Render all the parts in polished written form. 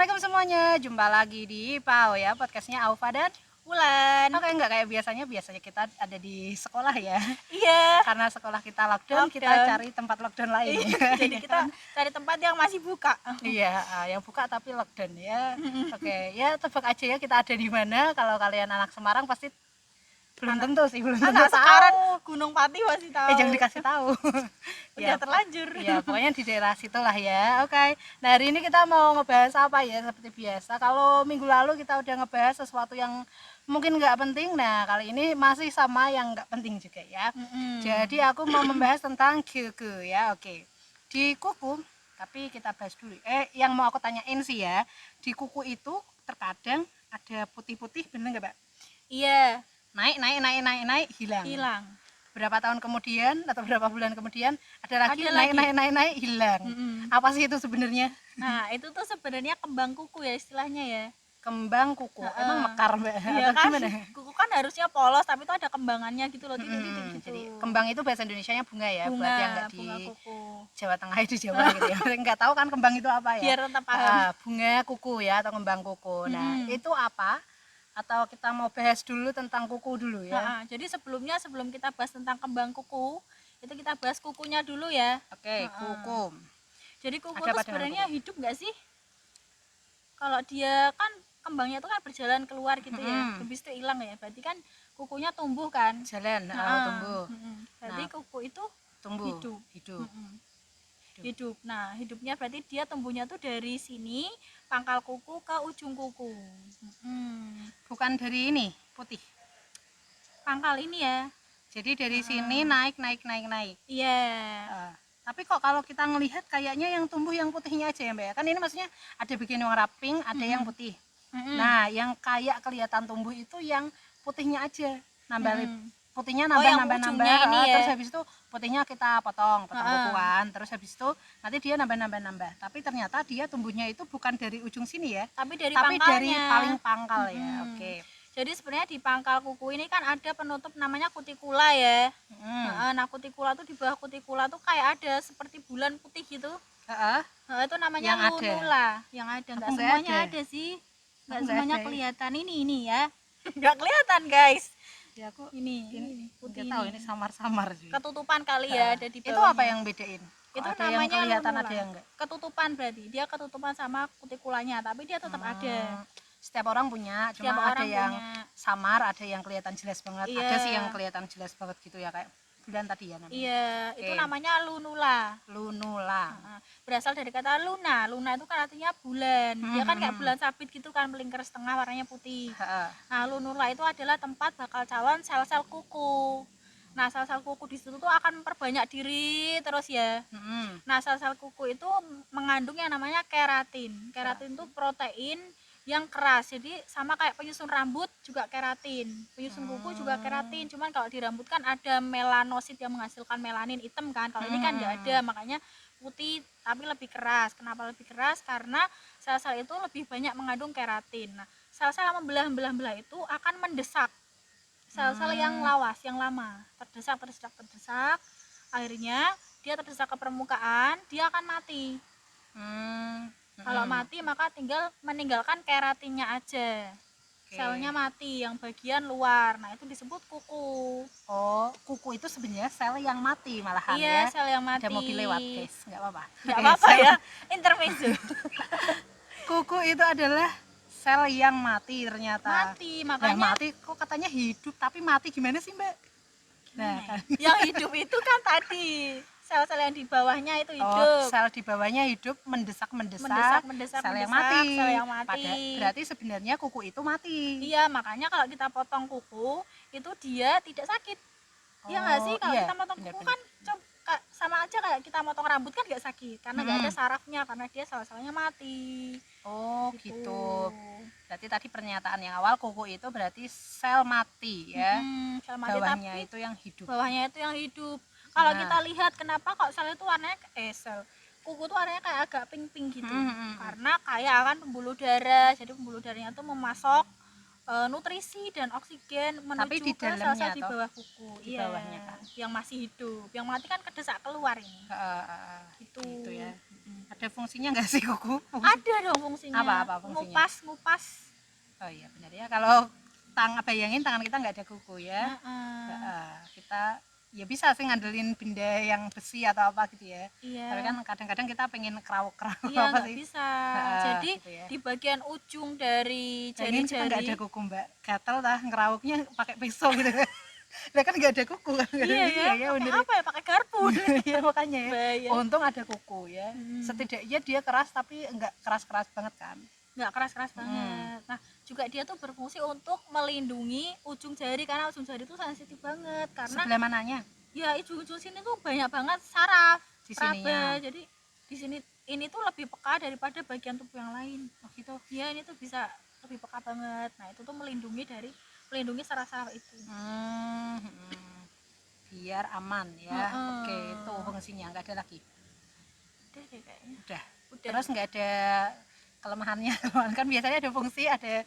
Assalamualaikum semuanya, jumpa lagi di PAO ya, podcastnya Aufa dan Wulan. Oke, enggak kayak biasanya kita ada di sekolah ya. Iya. Karena sekolah kita lockdown, kita cari tempat lockdown lain. Jadi kita cari tempat yang masih buka. Iya, yang buka tapi lockdown ya. Oke, ya tebak aja ya kita ada di mana. Kalau kalian anak Semarang pasti belum tentu sih, belum tentu Anak tahu. sekarang Gunung Pati masih tahu. Jangan dikasih tahu. Udah terlanjur. Ya, pokoknya di daerah situlah ya. Oke. Nah, hari ini kita mau ngebahas apa ya? Seperti biasa. Kalau minggu lalu kita udah ngebahas sesuatu yang mungkin nggak penting. Nah, kali ini masih sama yang nggak penting juga ya. Jadi aku mau membahas tentang kuku ya. Oke. Di kuku, tapi kita bahas dulu. Yang mau aku tanyain sih ya, di kuku itu terkadang ada putih-putih, bener nggak, Mbak? Iya. Naik, hilang. Berapa tahun kemudian atau berapa bulan kemudian ada lagi naik, hilang. Apa sih itu sebenarnya? Nah, itu tuh sebenarnya kembang kuku ya istilahnya ya. Kembang kuku. Emang mekar, Mbak? Iya atau kan? gimana? Kuku kan harusnya polos tapi itu ada kembangannya gitu loh, titik-titik gitu. Jadi kembang itu bahasa Indonesianya bunga ya, bunga, buat yang nggak di bunga kuku. Jawa Tengah itu Jawa gitu ya. Nggak tahu kan kembang itu apa ya? Biar tetap paham. Bunga kuku ya atau kembang kuku. Nah, itu apa? Atau kita mau bahas dulu tentang kuku dulu ya? Jadi sebelum kita bahas tentang kembang kuku, itu kita bahas kukunya dulu ya. Oke, kuku. Jadi kuku itu sebenarnya hidup nggak sih? Kalau dia kan kembangnya itu kan berjalan keluar gitu ya, habis itu hilang ya. Berarti kan kukunya tumbuh kan? Jalan, tumbuh. Berarti kuku itu tumbuh, hidup. Hidup. Nah, hidupnya berarti dia tumbuhnya tuh dari sini pangkal kuku ke ujung kuku. Bukan dari ini putih. Pangkal ini ya. Jadi dari sini naik. Iya. Tapi kok kalau kita ngelihat kayaknya yang tumbuh yang putihnya aja ya, Mbak. Kan ini maksudnya ada bikin warna pink, ada yang putih. Nah, yang kayak kelihatan tumbuh itu yang putihnya aja. Putihnya nambah. Terus habis itu putihnya kita potong kukuan. Terus habis itu nanti dia nambah. Tapi ternyata dia tumbuhnya itu bukan dari ujung sini ya, tapi dari paling pangkal ya. Oke. Jadi sebenarnya di pangkal kuku ini kan ada penutup namanya kutikula ya. Nah, kutikula tuh di bawah kutikula tuh kayak ada seperti bulan putih gitu. Itu namanya lunula. Yang ada nggak semuanya ada sih. Nggak semuanya kelihatan ini ya. Nggak kelihatan guys. Ya aku ini putih tahu ini samar-samar sih. Ketutupan kali ya ada di bawah. Itu apa yang bedain? Itu ada namanya yang kelihatan lunula. Ada yang enggak? Ketutupan berarti dia ketutupan sama kutikulanya, tapi dia tetap ada. Setiap orang punya, cuma ada yang samar, ada yang kelihatan jelas banget. Iya. Ada sih yang kelihatan jelas banget gitu ya, kayak bulan tadi ya namanya. Iya, itu namanya lunula. Berasal dari kata luna. Luna itu kan artinya bulan. Dia kan kayak bulan sabit gitu kan, melingkar setengah warnanya putih. Nah, lunula itu adalah tempat bakal calon sel-sel kuku. Nah, sel-sel kuku di situ tuh akan memperbanyak diri terus ya. Nah, sel-sel kuku itu mengandung yang namanya keratin. Keratin itu protein yang keras, jadi sama kayak penyusun rambut juga keratin, penyusun kuku juga keratin. Cuman kalau di rambut kan ada melanosit yang menghasilkan melanin hitam kan, kalau ini kan nggak ada, makanya putih tapi lebih keras. Kenapa lebih keras? Karena sel-sel itu lebih banyak mengandung keratin. Nah, sel-sel yang membelah itu akan mendesak sel-sel yang lawas, yang lama, terdesak, akhirnya dia terdesak ke permukaan, dia akan mati. Kalau mati maka tinggal meninggalkan keratinnya aja. Selnya mati yang bagian luar. Nah, itu disebut kuku. Oh, kuku itu sebenarnya sel yang mati malahan ya. Iya, sel yang mati. Ada mobil lewat, guys. Enggak apa-apa. Enggak apa-apa ya. Intermezzo. Kuku itu adalah sel yang mati ternyata. Mati, makanya mati kok katanya hidup, tapi mati gimana sih, Mbak? Nah, yang hidup itu kan tadi sel-sel yang di bawahnya itu hidup. Sel di bawahnya hidup mendesak sel yang mati. Berarti sebenarnya kuku itu mati. Iya, makanya kalau kita potong kuku itu dia tidak sakit. Iya nggak sih? Kalau kita potong kuku kan sama aja kayak kita potong rambut kan nggak sakit karena nggak ada sarafnya, karena dia sel-selnya mati. Oh gitu. Berarti tadi pernyataan yang awal kuku itu berarti sel mati ya. Sel mati, bawahnya tapi itu yang hidup. Bawahnya itu yang hidup. Kalau kita lihat kenapa kok sel itu warnanya kuku tuh warnanya kayak agak pink-pink gitu. Karena kayak kan pembuluh darah. Jadi pembuluh darahnya tuh memasok nutrisi dan oksigen menuju ke sel-sel di bawah kuku. Di bawahnya kan. Yang masih hidup. Yang mati kan kedesak keluar ini. Gitu ya. Ada fungsinya nggak sih kuku? Ada dong fungsinya. Apa fungsinya? Ngupas. Oh iya benar ya, kalau bayangin tangan kita nggak ada kuku ya. Kita ya bisa sih ngandelin benda yang besi atau apa gitu ya. Iya. Tapi kan kadang-kadang kita pengen kerawuk-kerawuk Iya, apa nggak sih? bisa. Jadi gitu ya. di bagian ujung dari Bayangin kita nggak ada jari-jari. kuku Mbak, gatel lah ngerawuknya pakai pisau gitu. Lah kan nggak ada kuku kan? Iya ya, bener. pakai apa ya? Pakai garpu. Iya makanya ya. Bahaya. Untung ada kuku ya. Setidaknya dia keras tapi nggak keras-keras banget kan. Nggak keras-keras banget. Nah, juga dia tuh berfungsi untuk melindungi ujung jari, karena ujung jari itu sensitif banget, karena Sebelah mananya? ya ujung-ujung sini tuh banyak banget saraf, Di sininya. jadi di sini ini tuh lebih peka daripada bagian tubuh yang lain. Oh gitu. Ya ini tuh bisa lebih peka banget. Nah itu tuh melindungi saraf-saraf itu. Biar aman ya. Oke, itu fungsinya, nggak ada lagi. Udah deh kayaknya. Udah. Terus nggak ada kelemahannya kan biasanya ada fungsi, ada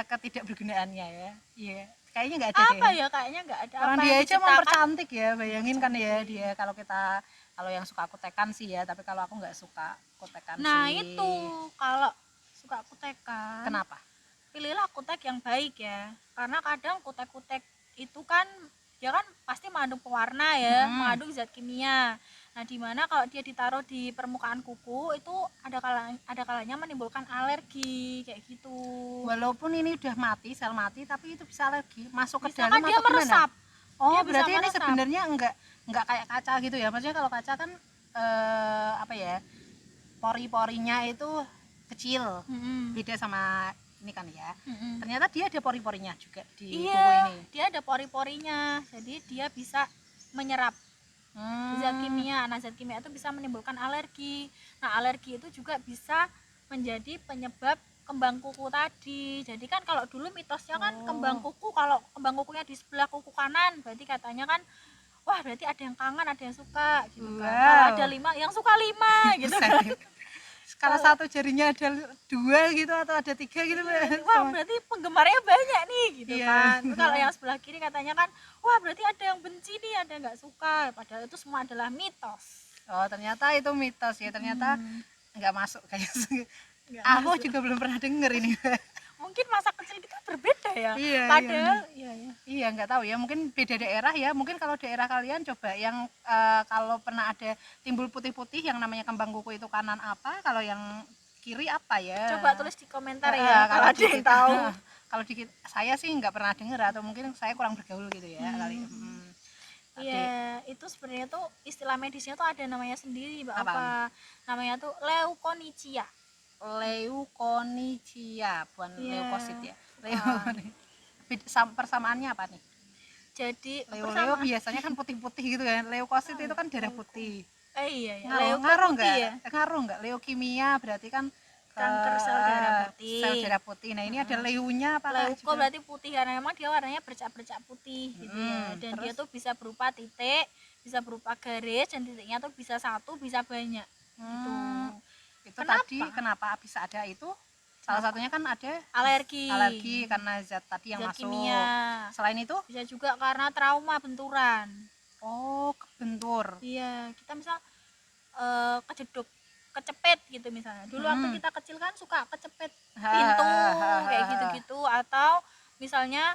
ketidakbergunaannya ya. Iya. Kayaknya nggak ada Apa deh. ya, kayaknya nggak ada. Orang apa dia yang aja diciptakan. mempercantik ya, bayangin kan ya dia kalau yang suka kutekan sih ya, tapi kalau aku nggak suka kutekan Nah sih. itu kalau suka kutekan, Kenapa? pilihlah kutek yang baik ya, karena kadang kutek-kutek itu kan dia kan pasti mengandung pewarna ya, mengandung zat kimia. Nah dimana kalau dia ditaruh di permukaan kuku itu ada kalanya menimbulkan alergi kayak gitu. Walaupun ini udah mati, sel mati, tapi itu bisa alergi masuk ke Bisa dalam kan dia atau gimana? meresap. Oh Dia bisa berarti ini meresap. sebenarnya enggak kayak kaca gitu ya, maksudnya kalau kaca kan apa ya, pori-porinya itu kecil, beda sama ini kan ya. Ternyata dia ada pori-porinya juga di kuku ini. Dia ada pori-porinya, jadi dia bisa menyerap zat kimia. Nah zat kimia itu bisa menimbulkan alergi. Nah alergi itu juga bisa menjadi penyebab kembang kuku tadi. Jadi kan kalau dulu mitosnya kan kembang kuku, kalau kembang kukunya di sebelah kuku kanan berarti katanya kan wah berarti ada yang kangen, ada yang suka gitu kan. Kalau ada 5 yang suka 5 gitu kan. Kalau satu jarinya ada 2 gitu atau ada 3 gitu, wah berarti penggemarnya banyak nih gitu Iya. kan. Kalau yang sebelah kiri katanya kan wah berarti ada yang benci nih, ada yang nggak suka, padahal itu semua adalah mitos. Oh ternyata itu mitos ya, ternyata nggak masuk kayak aku juga belum pernah denger ini. Mungkin masa kecil kita berbeda ya. Iya, Padahal iya nggak tahu ya, mungkin beda daerah ya. Mungkin kalau daerah kalian coba yang kalau pernah ada timbul putih-putih yang namanya kembang kuku itu kanan apa, kalau yang kiri apa ya? coba tulis di komentar ya kalau ada yang tahu. Kalau saya sih nggak pernah denger, atau mungkin saya kurang bergaul gitu ya kali. Iya, itu sebenarnya tuh istilah medisnya tuh ada namanya sendiri, Mbak. Apa? Namanya tuh leukonychia. Leukonychia, bukan leukosit ya. Persamaannya apa nih? Jadi leo biasanya kan putih-putih gitu kan. Leukosit itu kan darah putih. Iya ya. Ngaruh nggak? Ya? Ngaruh nggak? Leukemia berarti kan kanker sel darah putih. Sel darah putih. Nah ini ada leunya apa? Leuko berarti putih, karena memang dia warnanya bercak-bercak putih gitu ya. Dan dia tuh bisa berupa titik, bisa berupa garis, dan titiknya tuh bisa satu, bisa banyak. Gitu. Itu tadi kenapa bisa ada itu? Salah satunya kan ada alergi karena zat tadi yang zat masuk kimia. Selain itu bisa juga karena trauma benturan. Oh kebentur. Iya, kita misal kejeduk, kecepet gitu misalnya. Dulu waktu kita kecil kan suka kecepet pintu kayak gitu-gitu, atau misalnya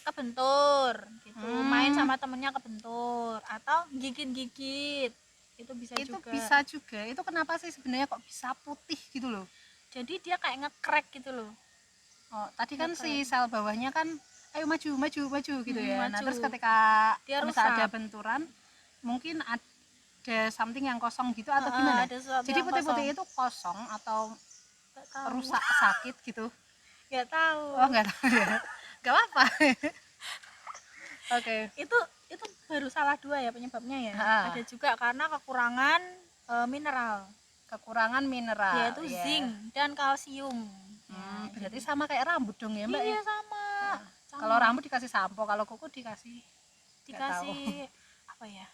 kebentur gitu, main sama temennya kebentur, atau gigit-gigit itu bisa itu juga. Bisa juga. Itu kenapa sih sebenarnya kok bisa putih gitu loh? Jadi dia kayak nge-crack gitu loh. Oh tadi kan si sel bawahnya kan ayo maju gitu ya. Nah terus ketika dia misal ada benturan mungkin ada something yang kosong gitu atau gimana? Jadi putih-putih itu kosong atau rusak, sakit gitu? Nggak tahu. Oh nggak tahu ya. Nggak apa-apa. Oke. Itu baru salah 2 ya penyebabnya ya. Ada juga karena kekurangan mineral. Yaitu zinc dan kalsium. Berarti sama kayak rambut dong ya Mbak? Iya sama. Kalau rambut dikasih sampo, kalau kuku dikasih apa ya?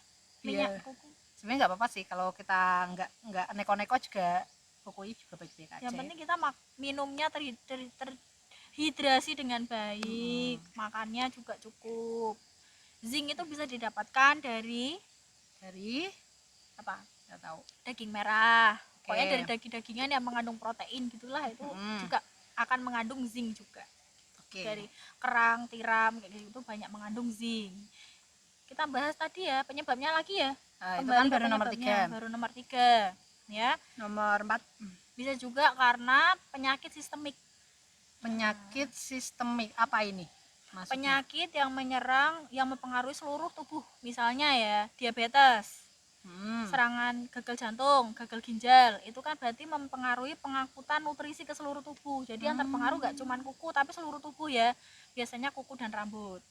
Minyak kuku. Sebenarnya nggak apa-apa sih kalau kita nggak neko-neko juga, kuku juga baik-baik aja. Yang penting kita minumnya terhidrasi dengan baik, makannya juga cukup. Zinc itu bisa didapatkan dari apa? Nggak tahu. Daging merah. Pokoknya dari daging-dagingan yang mengandung protein gitulah itu juga akan mengandung zinc juga. Dari kerang, tiram kayak gitu banyak mengandung zinc. Kita bahas tadi ya penyebabnya lagi ya. Itu kan baru nomor 3. Baru nomor 3 ya. Nomor 4 bisa juga karena penyakit sistemik. Penyakit sistemik apa ini maksudnya? Penyakit yang menyerang, yang mempengaruhi seluruh tubuh. Misalnya ya diabetes, serangan gagal jantung, gagal ginjal, itu kan berarti mempengaruhi pengangkutan nutrisi ke seluruh tubuh. Jadi yang terpengaruh gak cuma kuku tapi seluruh tubuh ya, biasanya kuku dan rambut.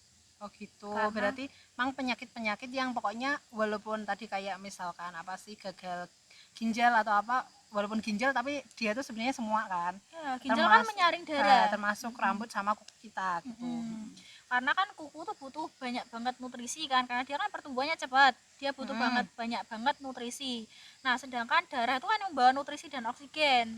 Oh gitu. Berarti memang penyakit-penyakit yang pokoknya walaupun tadi kayak misalkan apa sih gagal ginjal atau apa, walaupun ginjal tapi dia tuh sebenarnya semua kan ya, ginjal kan menyaring darah, termasuk rambut sama kuku kita gitu. Karena kan kuku tuh butuh banyak banget nutrisi kan, karena dia kan pertumbuhannya cepat, dia butuh banyak banget nutrisi. Nah sedangkan darah itu kan yang membawa nutrisi dan oksigen.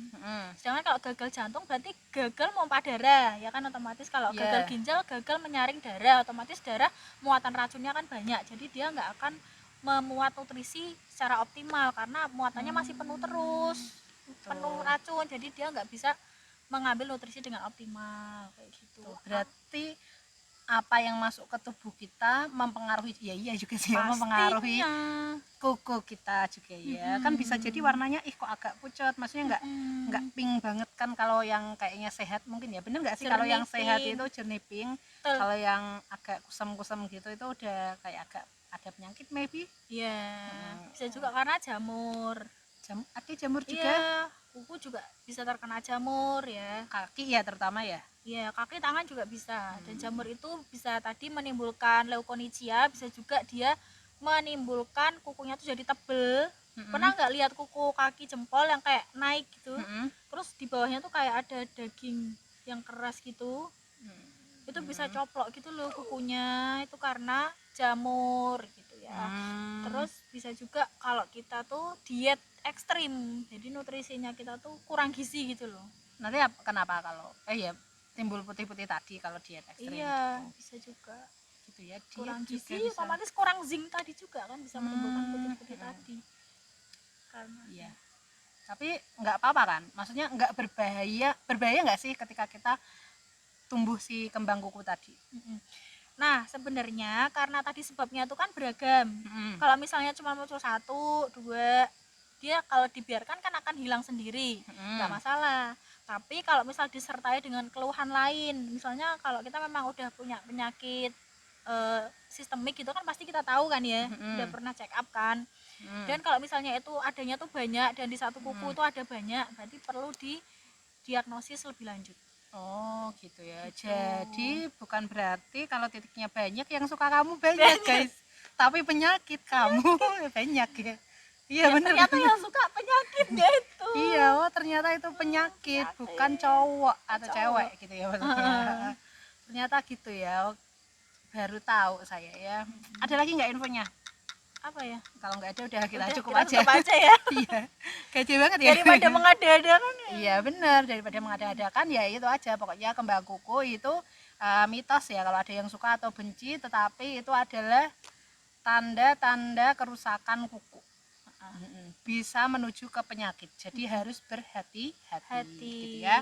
Sedangkan kalau gagal jantung berarti gagal pompa darah ya kan, otomatis kalau gagal ginjal gagal menyaring darah, otomatis darah muatan racunnya kan banyak, jadi dia nggak akan memuat nutrisi secara optimal karena muatannya masih penuh terus, penuh racun, jadi dia nggak bisa mengambil nutrisi dengan optimal kayak gitu. Berarti apa yang masuk ke tubuh kita mempengaruhi, iya juga sih ya, mempengaruhi kuku kita juga ya. Kan bisa jadi warnanya kok agak pucat, maksudnya nggak pink banget kan kalau yang kayaknya sehat mungkin ya, bener nggak sih? Kalau yang sehat itu jernih pink, kalau yang agak kusam-kusam gitu itu udah kayak agak ada penyakit maybe. Bisa juga karena jamur. Ada jamur juga. Kuku juga bisa terkena jamur ya. Kaki ya terutama ya. Iya, kaki, tangan juga bisa. Dan jamur itu bisa tadi menimbulkan leukonychia, bisa juga dia menimbulkan kukunya tuh jadi tebel. Pernah nggak lihat kuku kaki jempol yang kayak naik gitu? Terus di bawahnya tuh kayak ada daging yang keras gitu. Itu bisa coplok gitu loh kukunya, itu karena jamur gitu ya. Terus bisa juga kalau kita tuh diet ekstrim, jadi nutrisinya kita tuh kurang gizi gitu loh. Nanti kenapa kalau timbul putih-putih tadi kalau diet ekstrim? Iya, bisa juga gitu ya, diet kurang gizi juga otomatis kurang zinc tadi juga kan, bisa menimbulkan putih-putih tadi karena tapi nggak apa-apa kan, maksudnya nggak berbahaya nggak sih ketika kita tumbuh si kembang kuku tadi? Nah sebenarnya karena tadi sebabnya itu kan beragam. Kalau misalnya cuma muncul 1, 2, dia kalau dibiarkan kan akan hilang sendiri, nggak masalah. Tapi kalau misal disertai dengan keluhan lain, misalnya kalau kita memang udah punya penyakit sistemik gitu kan pasti kita tahu kan ya, udah pernah check up kan. Dan kalau misalnya itu adanya tuh banyak dan di satu kuku itu ada banyak, berarti perlu didiagnosis lebih lanjut. Oh gitu ya. Jadi bukan berarti kalau titiknya banyak yang suka kamu banyak guys, tapi penyakit kamu banyak ya. Iya benar. Ternyata yang suka penyakitnya itu. Iya, ternyata itu penyakit, bukan cowok atau cewek gitu ya maksudnya. Ternyata gitu ya. Baru tahu saya ya. Ada lagi nggak infonya? Apa ya? Kalau nggak ada udah kita cukup aja. Cukup aja ya. Iya. Gaje banget ya. Daripada mengada-adakan ya. Iya benar, daripada mengada-adakan ya itu aja. Pokoknya kembang kuku itu mitos ya, kalau ada yang suka atau benci, tetapi itu adalah tanda-tanda kerusakan kuku. Bisa menuju ke penyakit, jadi harus berhati-hati gitu ya.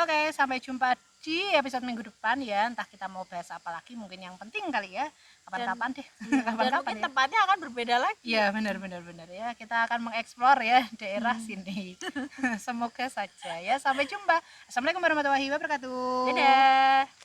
Oke, sampai jumpa di episode minggu depan ya, entah kita mau bahas apa lagi, mungkin yang penting kali ya, kapan-kapan deh. Dan mungkin tempatnya akan berbeda lagi. Iya benar ya, kita akan mengeksplor ya daerah sini. Semoga saja ya. Sampai jumpa. Assalamualaikum warahmatullahi wabarakatuh. Dadah.